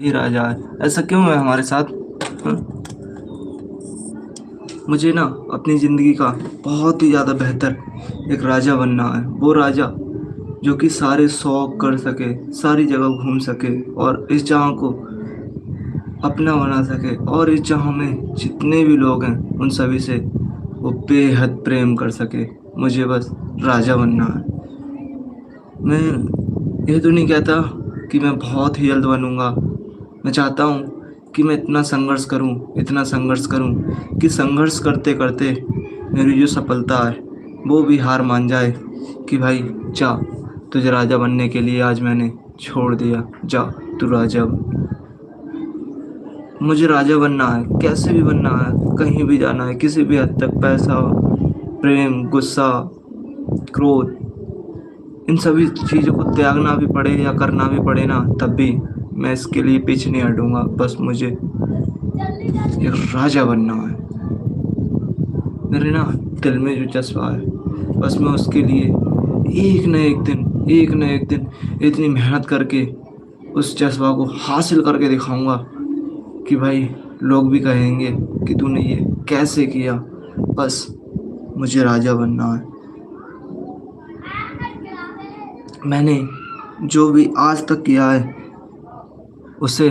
ही राजा है। ऐसा क्यों है हमारे साथ? हाँ? मुझे ना अपनी ज़िंदगी का बहुत ही ज़्यादा बेहतर एक राजा बनना है। वो राजा जो कि सारे शौक कर सके, सारी जगह घूम सके और इस जहाँ को अपना बना सके और इस जहाँ में जितने भी लोग हैं उन सभी से वो बेहद प्रेम कर सके। मुझे बस राजा बनना है। मैं ये तो नहीं कहता कि मैं बहुत ही जल्द बनूंगा। मैं चाहता हूँ कि मैं इतना संघर्ष करूँ कि संघर्ष करते करते मेरी जो सफलता है वो भी हार मान जाए कि भाई जा, तुझे राजा बनने के लिए आज मैंने छोड़ दिया, जा तू राजा बन। मुझे राजा बनना है, कैसे भी बनना है, कहीं भी जाना है, किसी भी हद तक। पैसा, प्रेम, गुस्सा, क्रोध, इन सभी चीज़ों को त्यागना भी पड़े या करना भी पड़े ना, तब भी मैं इसके लिए पीछे नहीं हटूंगा। बस मुझे एक राजा बनना है। मेरे ना दिल में जो जज्बा है, बस मैं उसके लिए एक न एक दिन इतनी मेहनत करके उस जज्बा को हासिल करके दिखाऊंगा कि भाई लोग भी कहेंगे कि तूने ये कैसे किया। बस मुझे राजा बनना है। मैंने जो भी आज तक किया है उसे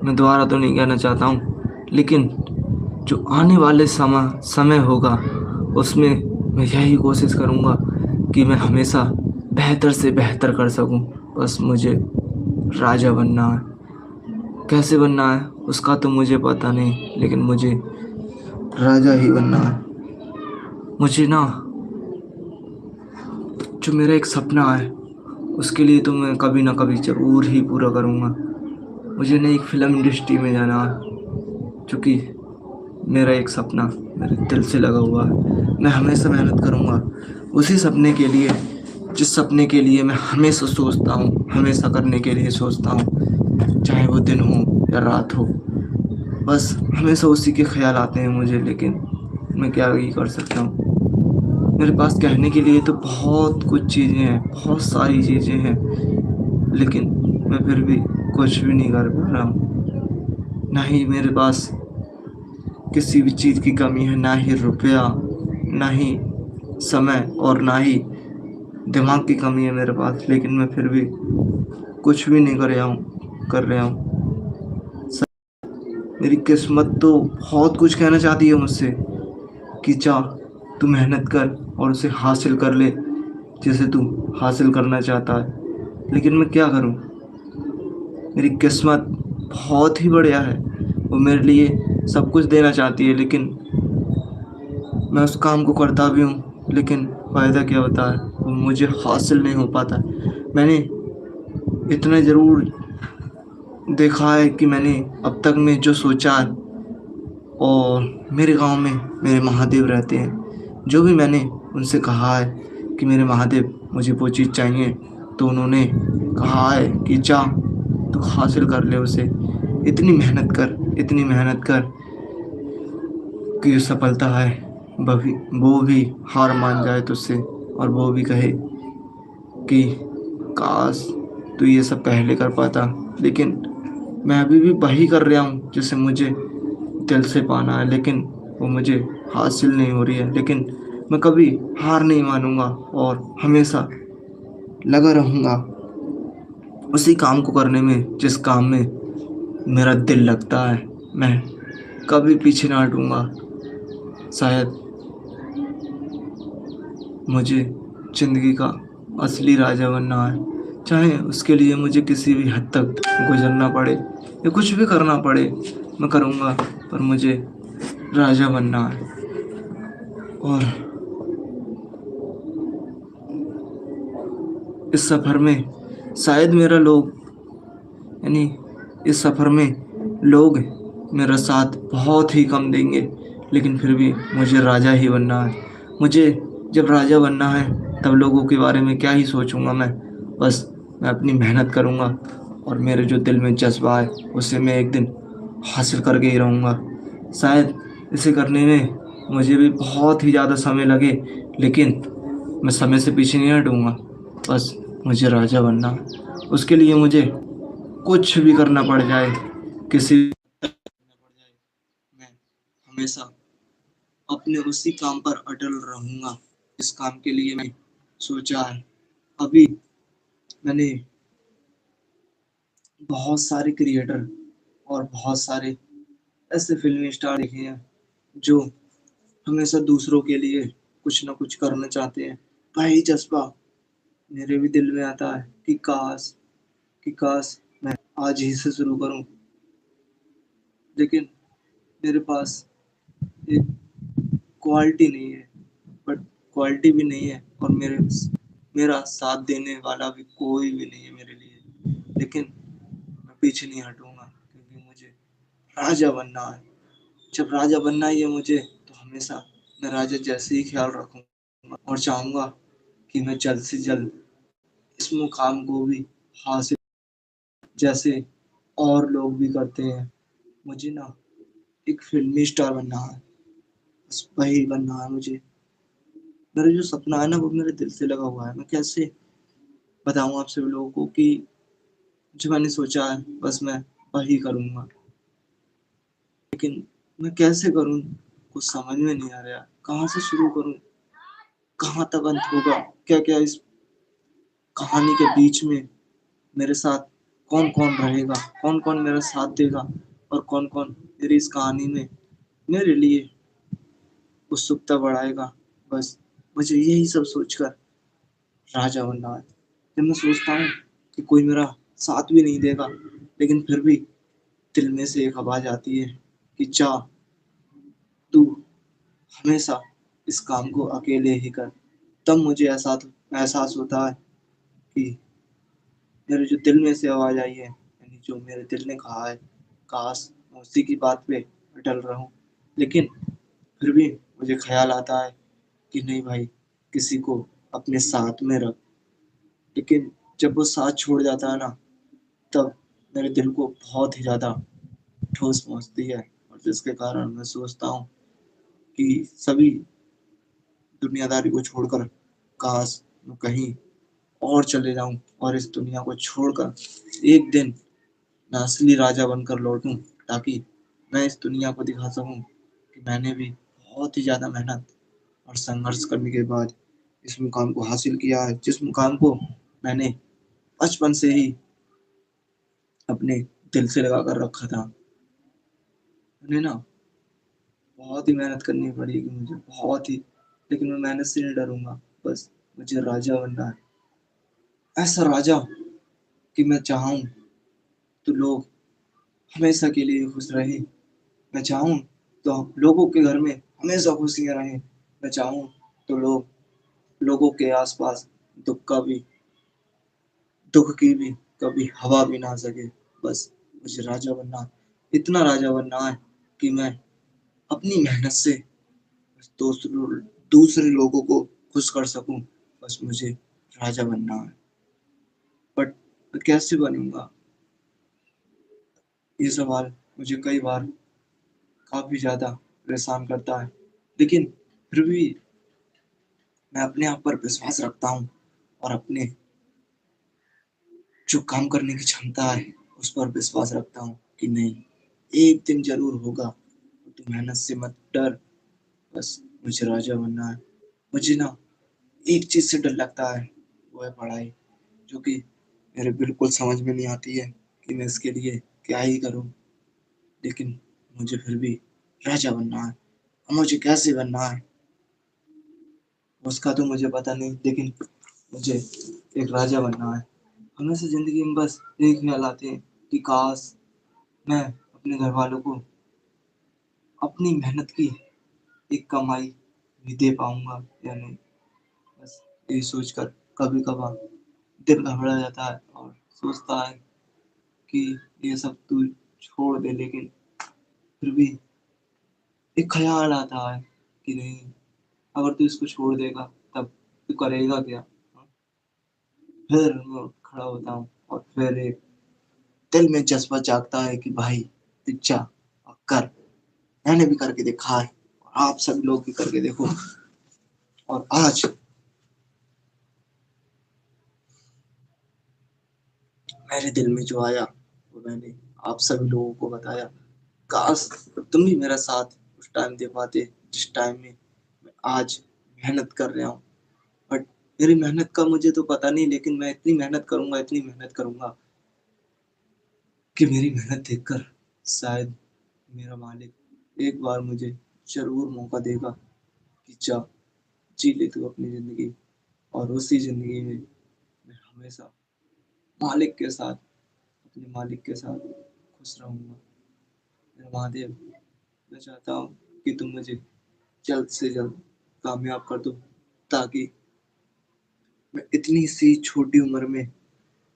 मैं दोबारा तो नहीं कहना चाहता हूँ, लेकिन जो आने वाले समय होगा उसमें मैं यही कोशिश करूँगा कि मैं हमेशा बेहतर से बेहतर कर सकूँ। बस मुझे राजा बनना है। कैसे बनना है उसका तो मुझे पता नहीं, लेकिन मुझे राजा ही बनना है। मुझे ना जो मेरा एक सपना है उसके लिए तो मैं कभी ना कभी ज़रूर ही पूरा करूँगा। मुझे ना एक फ़िल्म इंडस्ट्री में जाना है, क्योंकि मेरा एक सपना मेरे दिल से लगा हुआ है। मैं हमेशा मेहनत करूँगा उसी सपने के लिए, जिस सपने के लिए मैं हमेशा सोचता हूँ, हमेशा करने के लिए सोचता हूँ, चाहे वो दिन हो या रात हो। बस हमेशा उसी के ख्याल आते हैं मुझे, लेकिन मैं क्या ही कर सकता हूँ। मेरे पास कहने के लिए तो बहुत कुछ चीज़ें हैं, बहुत सारी चीज़ें हैं, लेकिन मैं फिर भी कुछ भी नहीं कर पा रहा हूँ। ना ही मेरे पास किसी भी चीज़ की कमी है, ना ही रुपया, ना ही समय और ना ही दिमाग की कमी है मेरे पास, लेकिन मैं फिर भी कुछ भी नहीं कर रहा हूँ। मेरी किस्मत तो बहुत कुछ कहना चाहती है मुझसे कि जा, तू मेहनत कर और उसे हासिल कर ले जिसे तू हासिल करना चाहता है। लेकिन मैं क्या करूँ? मेरी किस्मत बहुत ही बढ़िया है, वो मेरे लिए सब कुछ देना चाहती है, लेकिन मैं उस काम को करता भी हूँ, लेकिन फ़ायदा क्या होता है, वो मुझे हासिल नहीं हो पाता है। मैंने इतना ज़रूर देखा है कि मैंने अब तक में जो सोचा है, और मेरे गांव में मेरे महादेव रहते हैं। जो भी मैंने उनसे कहा है कि मेरे महादेव मुझे वो चीज़ चाहिए, तो उन्होंने कहा है कि जा, तू हासिल कर ले उसे। इतनी मेहनत कर कि जो सफलता है वो भी हार मान जाए तुझसे, और वो भी कहे कि काश तू ये सब पहले कर पाता। लेकिन मैं अभी भी वही कर रहा हूँ जिसे मुझे दिल से पाना है, लेकिन वो मुझे हासिल नहीं हो रही है। लेकिन मैं कभी हार नहीं मानूंगा और हमेशा लगा रहूँगा उसी काम को करने में जिस काम में मेरा दिल लगता है। मैं कभी पीछे ना हटूँगा। शायद मुझे ज़िंदगी का असली राजा बनना है, चाहे उसके लिए मुझे किसी भी हद तक गुजरना पड़े या कुछ भी करना पड़े, मैं करूँगा। पर मुझे राजा बनना है। और इस सफ़र में शायद मेरा लोग यानी इस सफ़र में लोग मेरा साथ बहुत ही कम देंगे, लेकिन फिर भी मुझे राजा ही बनना है। मुझे जब राजा बनना है तब लोगों के बारे में क्या ही सोचूंगा मैं। बस मैं अपनी मेहनत करूंगा और मेरे जो दिल में जज्बा है उसे मैं एक दिन हासिल करके ही रहूँगा। शायद इसे करने में मुझे भी बहुत ही ज़्यादा समय लगे, लेकिन मैं समय से पीछे नहीं हटूँगा। बस मुझे राजा बनना, उसके लिए मुझे कुछ भी करना पड़ जाए, किसी भी करना पड़ जाए, मैं हमेशा अपने उसी काम पर अटल रहूंगा। इस काम के लिए मैं सोचा है। अभी मैंने बहुत सारे क्रिएटर और बहुत सारे ऐसे फिल्मी स्टार देखे हैं जो हमेशा दूसरों के लिए कुछ ना कुछ करना चाहते हैं। वही जज्बा मेरे भी दिल में आता है कि काश मैं आज ही से शुरू करूं। लेकिन मेरे पास एक क्वालिटी नहीं है, बट क्वालिटी भी नहीं है और मेरा साथ देने वाला भी कोई भी नहीं है मेरे लिए। लेकिन मैं पीछे नहीं हटूंगा क्योंकि मुझे राजा बनना है। जब राजा बनना ही है मुझे, तो हमेशा मैं राजा जैसे ही ख्याल रखूंगा और चाहूंगा कि मैं जल्द से जल्द इस मुकाम को भी हासिल, जैसे और लोग भी करते हैं। मुझे ना एक फिल्मी स्टार बनना है, बस वही बनना है मुझे। मेरा जो सपना है ना वो मेरे दिल से लगा हुआ है। मैं कैसे बताऊं आप सभी लोगों को कि जो मैंने सोचा है बस मैं वही करूंगा। लेकिन मैं कैसे करूं, कुछ समझ में नहीं आ रहा। कहाँ से शुरू करूं, कहाँ तक अंत होगा, क्या क्या इस कहानी के बीच में मेरे साथ कौन कौन रहेगा, कौन कौन मेरा साथ देगा और कौन कौन मेरी इस कहानी में मेरे लिए उत्सुकता बढ़ाएगा। बस मुझे यही सब सोचकर राजा बनना है। जब मैं सोचता हूँ कि कोई मेरा साथ भी नहीं देगा, लेकिन फिर भी दिल में से एक आवाज आती है कि जा, तू हमेशा इस काम को अकेले ही कर। तब मुझे एहसास एहसास होता है कि मेरे जो दिल में से आवाज आई है, यानी जो मेरे दिल ने कहा है, काश मैं उसी की बात पे अटल रहूं। लेकिन फिर भी मुझे ख्याल आता है कि नहीं भाई, किसी को अपने साथ में रख। लेकिन जब वो साथ छोड़ जाता है ना, तब मेरे दिल को बहुत ही ज़्यादा ठोस पहुँचती है और जिसके कारण मैं सोचता हूँ कि सभी दुनियादारी को छोड़कर काश मैं कहीं और चले जाऊं और इस दुनिया को छोड़कर एक दिन मैं असली राजा बनकर लौटूं, ताकि मैं इस दुनिया को दिखा सकूं कि मैंने भी बहुत ही ज़्यादा मेहनत और संघर्ष करने के बाद इस मुकाम को हासिल किया है, जिस मुकाम को मैंने बचपन से ही अपने दिल से लगा कर रखा था। मैंने ना बहुत ही मेहनत करनी पड़ेगी मुझे, बहुत ही। लेकिन मैं मेहनत से नहीं डरूंगा। बस मुझे राजा बनना है, ऐसा राजा कि मैं चाहूं तो लोग हमेशा के लिए खुश रहें। मैं चाहूं तो लोगों के घर में हमेशा खुशियां रहें। मैं चाहूं तो लोगों के आसपास दुख का भी दुख की भी कभी हवा भी ना सके। बस मुझे राजा बनना है। इतना राजा बनना है कि मैं अपनी मेहनत से दूसरों दूसरे लोगों को खुश कर सकूं। बस मुझे राजा बनना है। बट मैं कैसे बनूंगा, ये सवाल मुझे कई बार काफी ज्यादा परेशान करता है। लेकिन फिर भी मैं अपने आप पर विश्वास रखता हूँ और अपने जो काम करने की क्षमता है उस पर विश्वास रखता हूँ कि नहीं, एक दिन जरूर होगा। तू मेहनत से मत डर, बस मुझे राजा बनना है। मुझे ना एक चीज से डर लगता है, वो है पढ़ाई, जो कि मेरे बिल्कुल समझ में नहीं आती है कि मैं इसके लिए क्या ही करूं। लेकिन मुझे फिर भी राजा बनना है। अब मुझे कैसे बनना है उसका तो मुझे पता नहीं, लेकिन मुझे एक राजा बनना है। हमेशा जिंदगी में बस यही ख्याल आते हैं कि काश मैं अपने घर वालों को अपनी मेहनत की एक कमाई भी दे पाऊंगा या नहीं। बस यही सोचकर कभी कभार दिल घबरा जाता है और सोचता है कि ये सब तू छोड़ दे। लेकिन फिर भी एक ख्याल आता है कि नहीं, अगर तू इसको छोड़ देगा तब तू करेगा क्या। फिर मैं उठ खड़ा होता हूँ और फिर एक दिल में जज्बा जागता है कि भाई तू जा और कर। मैंने भी करके देखा है और आप सभी लोग भी करके देखो। और आज मेरे दिल में जो आया मैंने आप सभी लोगों को बताया। काश तुम भी मेरा साथ उस टाइम दे पाते, जिस टाइम में मैं आज मेहनत कर रहा हूँ। बट मेरी मेहनत का मुझे तो पता नहीं, लेकिन मैं इतनी मेहनत करूँगा कि मेरी मेहनत देखकर शायद मेरा मालिक एक बार मुझे ज़रूर मौका देगा कि जा, जी ले तू अपनी ज़िंदगी, और उसी ज़िंदगी में मैं हमेशा मालिक के साथ, अपने मालिक के साथ खुश रहूँगा। मेरा महादेव, मैं चाहता हूँ कि तुम मुझे जल्द से जल्द कामयाब कर दो, ताकि मैं इतनी सी छोटी उम्र में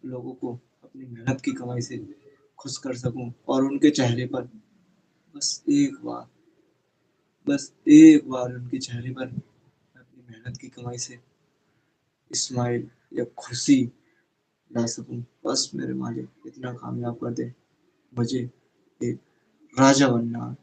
लोगों को अपनी मेहनत की कमाई से खुश कर सकूँ, और उनके चेहरे पर बस एक बार उनके चेहरे पर मैं अपनी मेहनत की कमाई से स्माइल या खुशी ला सकूँ। बस मेरे मालिक इतना कामयाब कर दे, मुझे एक राजा बनना है।